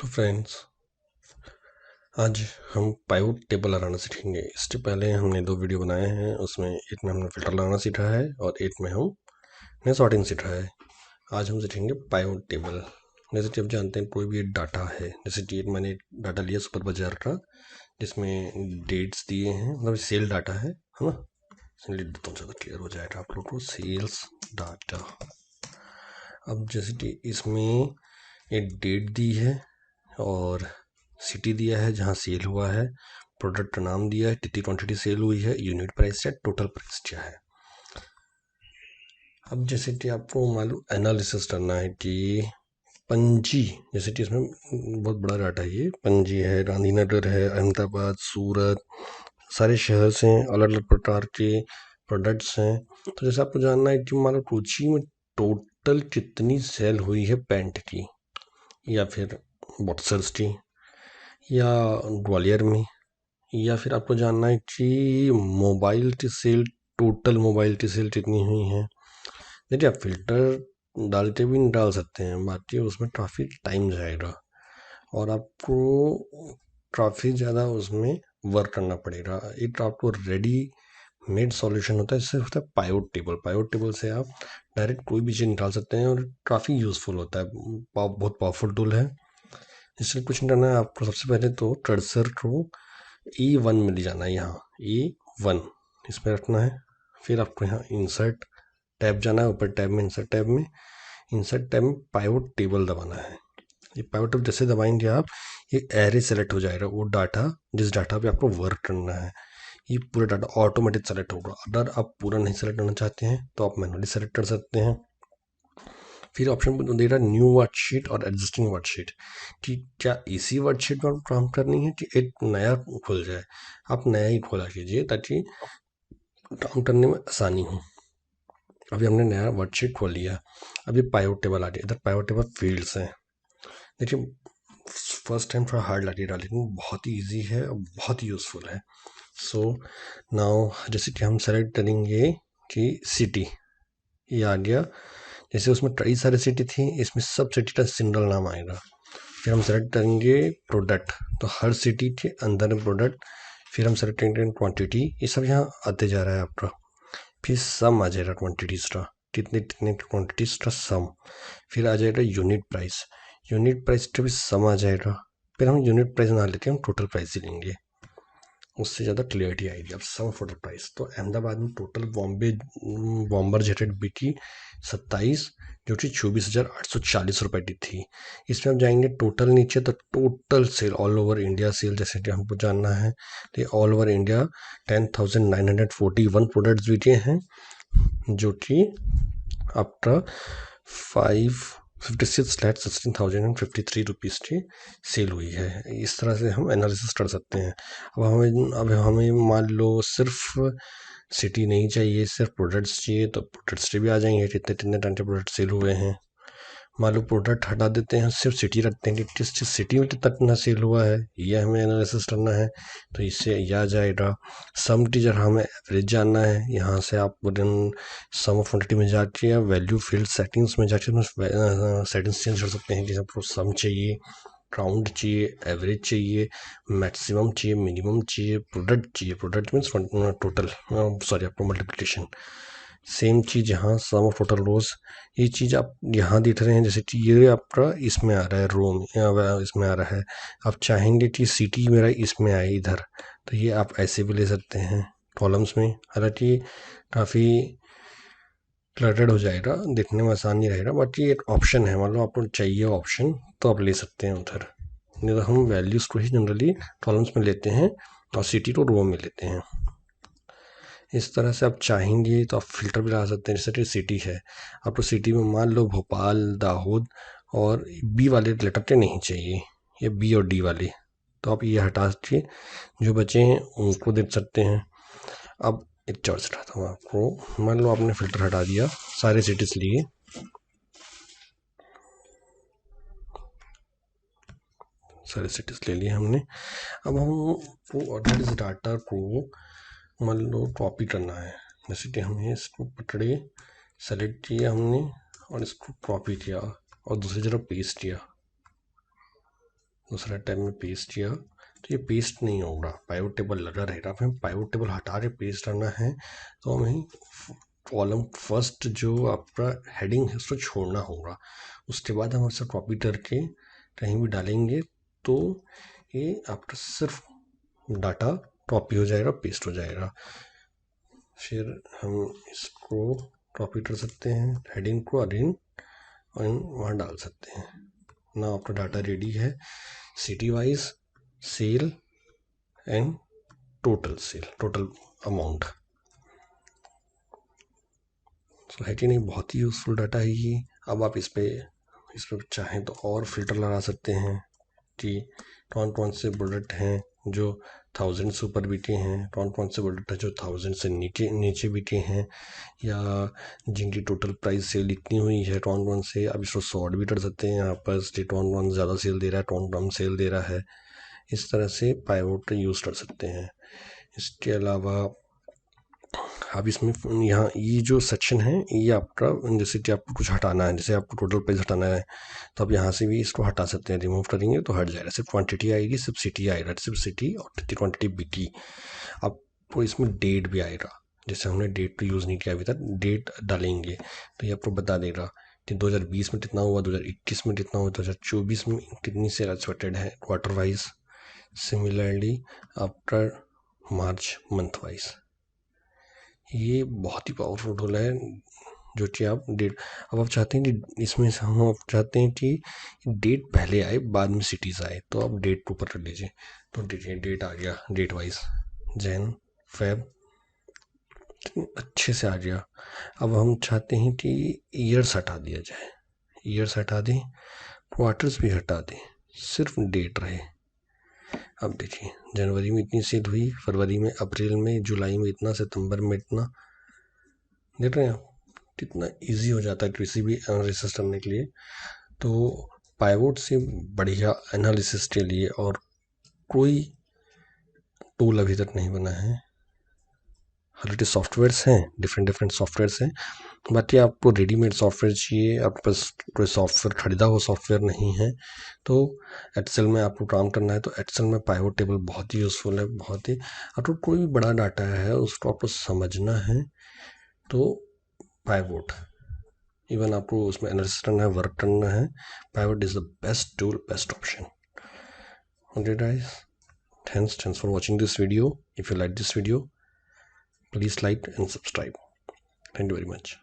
Hello friends, आज हम pivot table लगाना सीखेंगे। इससे पहले हमने 2 वीडियो बनाए हैं, उसमें एक में हमने फिल्टर लगाना सीखा है और एक में हमने सॉर्टिंग सीखा है। आज हम सीखेंगे पाइवट टेबल। जैसे कि आप जानते हैं कोई भी डाटा है, जैसे कि मैंने डाटा लिया सुपर बाजार का जिसमें डेट्स दिए हैं, मतलब सेल डाटा है ना। लिख देता हूँ, ज़्यादा क्लियर हो जाएगा आप लोग को। Sales data. अब जैसे कि इसमें एक डेट दी है और सिटी दिया है जहाँ सेल हुआ है, प्रोडक्ट का नाम दिया है, कितनी क्वांटिटी सेल हुई है, यूनिट प्राइस है, टोटल प्राइस क्या है। अब जैसे कि आपको मालूम एनालिसिस करना है कि पंजी, जैसे कि इसमें बहुत बड़ा डाटा है, ये पंजी है, गांधीनगर है, अहमदाबाद, सूरत, सारे शहर से अलग अलग प्रकार के प्रोडक्ट्स हैं। तो जैसे आपको जानना है कि मान लो कोची में टोटल कितनी सेल हुई है पैंट की, या फिर बॉक्सर्स की, या ग्वालियर में, या फिर आपको जानना है कि मोबाइल की सेल, टोटल मोबाइल की सेल कितनी हुई है। देखिए, आप फिल्टर डालते भी नहीं डाल सकते हैं, बाकी उसमें काफ़ी टाइम जाएगा और आपको काफ़ी ज़्यादा उसमें वर्क करना पड़ेगा। एक आपको रेडी मेड सॉल्यूशन होता है, इससे होता है पाइवट टेबल। पाइवट टेबल से आप डायरेक्ट कोई भी चीज़ निकाल सकते हैं और काफ़ी यूज़फुल होता है, बहुत पावरफुल टूल है। इसलिए कुछ नहीं करना है आपको, सबसे पहले तो कर्सर को E1 में ले जाना है, यहाँ E1 इसमें रखना है। फिर आपको यहाँ इंसर्ट टैब जाना है, ऊपर टैब में, इंसर्ट टैब में पाइवट टेबल दबाना है। ये पाइवट टेबल जैसे दबाएंगे आप, ये एरे सेलेक्ट हो जाएगा, वो डाटा जिस डाटा पे आपको वर्क करना है, ये पूरा डाटा ऑटोमेटिक सेलेक्ट होगा। अगर आप पूरा नहीं सेलेक्ट करना चाहते हैं तो आप मैनुअली सेलेक्ट कर सकते हैं। फिर ऑप्शन दे रहा है न्यू वर्कशीट और एग्जिस्टिंग वर्कशीट, कि क्या इसी वर्कशीट में काम करनी है कि एक नया खुल जाए। आप नया ही खोला कीजिए ताकि काम करने में आसानी हो। अभी हमने नया वर्कशीट खोल लिया, अभी पाइवट टेबल आ गया। इधर पाइवट टेबल फील्ड्स हैं। देखिए, फर्स्ट टाइम थोड़ा हार्ड लगेगा लेकिन बहुत ही ईजी है और बहुत ही यूज़फुल है। सो नाउ जैसे कि हम सेलेक्ट करेंगे कि सिटी, ये आ गया। जैसे उसमें कई सारे सिटी थी, इसमें सब सिटी का सिंगल नाम आएगा। फिर हम सेलेक्ट करेंगे प्रोडक्ट, तो हर सिटी के अंदर में प्रोडक्ट। फिर हम सेलेक्ट करेंगे क्वांटिटी, ये सब यहाँ आते जा रहा है आपका। फिर सम आ जाएगा क्वांटिटीज का, कितने कितने क्वांटिटीज का सम। फिर आ जाएगा यूनिट प्राइस, यूनिट प्राइस का भी सम आ जाएगा। फिर हम यूनिट प्राइस ना लेके हम टोटल प्राइस ही लेंगे, उससे ज़्यादा क्लियरिटी आएगी। अब सम फॉर द प्राइस, तो अहमदाबाद में टोटल बॉम्बर जैकेट बिकी 27, जो कि 24,840 रुपये की थी। इसमें हम जाएंगे टोटल नीचे, तो total sale all over India sale जैसे कि हमको जानना है, तो ऑल ओवर इंडिया 10,941 प्रोडक्ट्स बिके हैं, जो कि आफ्टर 556,16,053 रुपीज़ की सेल हुई है। इस तरह से हम एनालिसिस कर सकते हैं। अब हमें मान लो सिर्फ सिटी नहीं चाहिए, सिर्फ प्रोडक्ट्स चाहिए, तो प्रोडक्ट्स भी आ जाएंगे, कितने कितने टाइम के प्रोडक्ट सेल हुए हैं। मान लो प्रोडक्ट हटा देते हैं, सिर्फ सिटी रखते हैं कि किस किस सिटी में कितना सेल हुआ है, ये हमें एनालिसिस करना है। तो इससे यह आ जाएगा। सम टीजर हमें एवरेज जानना है, यहाँ से आप सम ऑफ क्वांटिटी में जाके वैल्यू फील्ड सेटिंग्स में जाके सेटिंग्स चेंज कर सकते हैं कि आपको सम चाहिए, राउंड चाहिए, एवरेज चाहिए, मैक्सिमम चाहिए, मिनिमम चाहिए, प्रोडक्ट चाहिए। प्रोडक्ट मीन्स टोटल, सॉरी आपको मल्टीप्लिकेशन। सेम चीज़ यहाँ सम ऑफ टोटल रोज, ये चीज़ आप यहाँ देख रहे हैं। जैसे कि ये आपका इसमें आ रहा है, रो में या इसमें आ रहा है, आप चाहेंगे कि सिटी मेरा इसमें आए इधर, तो ये आप ऐसे भी ले सकते हैं कॉलम्स में। हालांकि काफ़ी क्लटर्ड हो जाएगा, देखने में आसान नहीं रहेगा, बट ये एक ऑप्शन है। मतलब आपको चाहिए ऑप्शन तो आप ले सकते हैं उधर। नहीं तो हम वैल्यूज़ को ही जनरली कॉलम्स में लेते हैं और सिटी को रो में लेते हैं। इस तरह से आप चाहेंगे तो आप फिल्टर भी लगा सकते हैं। जैसे कि सिटी है, आपको सिटी में मान लो भोपाल, दाहोद और बी वाले लेटर के नहीं चाहिए, ये बी और डी वाले, तो आप ये हटा के जो बचे हैं उनको देख सकते हैं। अब एक चॉइस हटाता हूँ आपको। मान लो आपने फिल्टर हटा दिया, सारे सिटीज लिए, सारे सिटीज ले लिए हमने। अब हम वो ऑर्डर इस डाटा को मान लो कॉपी करना है। जैसे कि हमने इसको पकड़े, सेलेक्ट किया हमने और इसको कॉपी किया और दूसरी जगह पेस्ट किया। दूसरा टैब में पेस्ट किया तो ये पेस्ट नहीं होगा, पाइवट टेबल लगा रहेगा। अब हमें पाइवट टेबल हटा के पेस्ट करना है तो हमें कॉलम फर्स्ट जो आपका हेडिंग है उसको छोड़ना होगा। उसके बाद हम इसे कॉपी करके कहीं भी डालेंगे तो ये आपका सिर्फ डाटा कॉपी हो जाएगा, पेस्ट हो जाएगा। फिर हम इसको कॉपी कर सकते हैं, हेडिंग को अरेंज और वहाँ डाल सकते हैं ना। आपका डाटा रेडी है, city wise sale and total sale, total amount. So है कि नहीं, बहुत ही यूज़फुल डाटा है ये। अब आप इस पर चाहें तो और फिल्टर लगा सकते हैं कि कौन कौन से प्रोडक्ट हैं जो 1000 से ऊपर बिके हैं, कौन कौन से प्रोडक्ट हैं जो 1000 से नीचे नीचे बिके हैं, या जिनकी टोटल प्राइस सेल इतनी हुई है कौन कौन से। अब इसको सॉर्ट भी कर सकते हैं यहाँ पर कि कौन कौन ज़्यादा सेल दे रहा है, कौन कम सेल दे रहा है। इस तरह से पाइवट यूज़ कर सकते हैं। इसके अलावा अब इसमें यहाँ ये जो सेक्शन है ये आपका, जैसे कि आपको कुछ हटाना है, जैसे आपको टोटल प्राइस हटाना है तो आप यहाँ से भी इसको हटा सकते हैं। रिमूव करेंगे तो हट जाएगा, सिर्फ क्वांटिटी आएगी, सिर्फ सिटी आएगा, सिर्फ सिटी और कितनी क्वांटिटी बिकी। आपको इसमें डेट भी आएगा, जैसे हमने डेट तो यूज़ नहीं किया अभी तक, डेट डालेंगे तो ये आपको बता देगा कि 2020 में कितना हुआ, 2021 में कितना हुआ, 2024 में कितनी सेल एक्सपेक्टेड है quarter wise, similarly after March month wise. ये बहुत ही पावरफुल टूल है जो कि आप डेट, अब आप चाहते हैं कि इसमें से हम आप चाहते हैं कि डेट पहले आए बाद में सिटीज़ आए, तो आप डेट ऊपर कर लीजिए। तो देखिए डेट आ गया, डेट वाइज जैन फेब अच्छे से आ गया। अब हम चाहते हैं कि ईयर्स हटा दिया जाए, ईयर्स हटा दें, क्वार्टर्स भी हटा दें, सिर्फ डेट रहे। अब देखिए जनवरी में इतनी सेल हुई, फरवरी में, अप्रैल में, जुलाई में इतना, सितंबर में इतना। देख रहे हैं आप कितना इजी हो जाता है किसी भी एनालिसिस करने के लिए। तो पाइवट से बढ़िया एनालिसिस के लिए और कोई टूल अभी तक नहीं बना है। हालांकि सॉफ्टवेयर्स हैं, डिफरेंट डिफरेंट सॉफ्टवेयर्स हैं, बाकी आपको रेडीमेड सॉफ्टवेयर चाहिए, आपके पास कोई सॉफ्टवेयर खरीदा हुआ सॉफ्टवेयर नहीं है तो एक्सेल में आपको काम करना है तो एक्सेल में पाइवट टेबल बहुत ही यूज़फुल है, बहुत ही। आपको कोई भी बड़ा डाटा है उसको आपको समझना है तो पाइवट, इवन आपको उसमें एनालिसिस करना है, वर्क करना है, pivot is the best tool, best option. Okay guys, thanks for watching this video. If you like this video, please like and subscribe. Thank you very much.